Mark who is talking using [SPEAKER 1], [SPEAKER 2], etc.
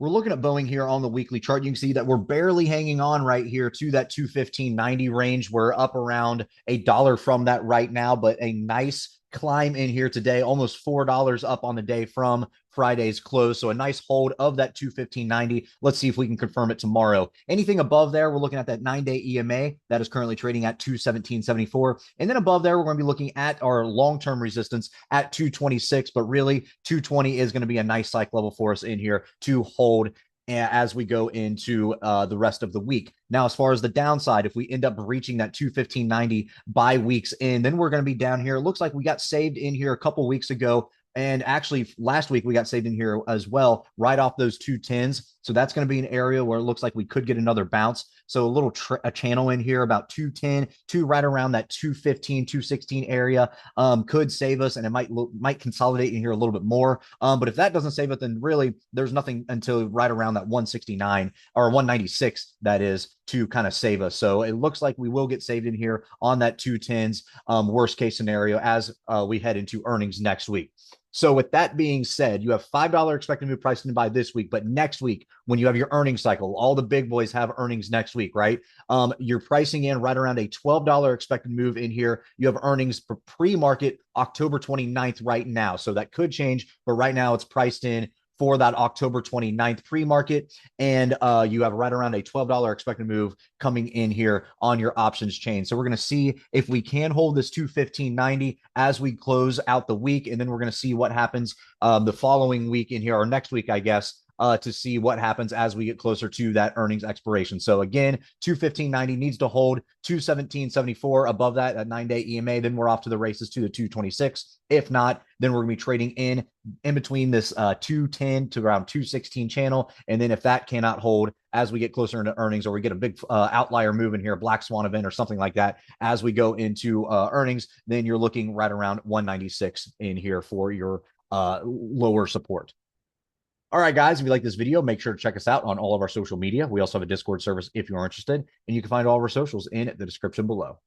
[SPEAKER 1] we're looking at Boeing here on the weekly chart. You can see that we're barely hanging on right here to that 215.90 range. We're up around $1 from that right now, but a nice climb in here today, almost $4 up on the day from Friday's close. So a nice hold of that 215.90. Let's see if we can confirm it tomorrow. Anything above there, we're looking at that 9-day EMA that is currently trading at 217.74. And then above there, we're going to be looking at our long-term resistance at 226. But really, 220 is going to be a nice psych level for us in here to hold as we go into the rest of the week. Now, as far as the downside, if we end up reaching that 215.90 by weeks in, then we're going to be down here. It looks like we got saved in here a couple weeks ago. And actually, last week we got saved in here as well, right off those 210s. So that's going to be an area where it looks like we could get another bounce. So a little a channel in here about 210 to right around that 215, 216 area could save us, and it might consolidate in here a little bit more. But if that doesn't save it, then really there's nothing until right around that 169 or 196 that is to kind of save us. So it looks like we will get saved in here on that 210s worst case scenario as we head into earnings next week. So with that being said, you have $5 expected move priced in by this week, but next week when you have your earnings cycle, all the big boys have earnings next week, right? You're pricing in right around a $12 expected move in here. You have earnings for pre-market October 29th right now. So that could change, but right now it's priced in for that October 29th pre-market. And you have right around a $12 expected move coming in here on your options chain. So we're going to see if we can hold this 215.90 as we close out the week. And then we're going to see what happens the following week in here, or next week, I guess, to see what happens as we get closer to that earnings expiration. So again, 215.90 needs to hold 217.74 above that at 9-day EMA. Then we're off to the races to the 226. If not, then we're going to be trading in between this 210 to around 216 channel. And then if that cannot hold as we get closer into earnings, or we get a big outlier move in here, black swan event or something like that, as we go into earnings, then you're looking right around 196 in here for your lower support. All right, guys, if you like this video, make sure to check us out on all of our social media. We also have a Discord service if you're interested, and you can find all of our socials in the description below.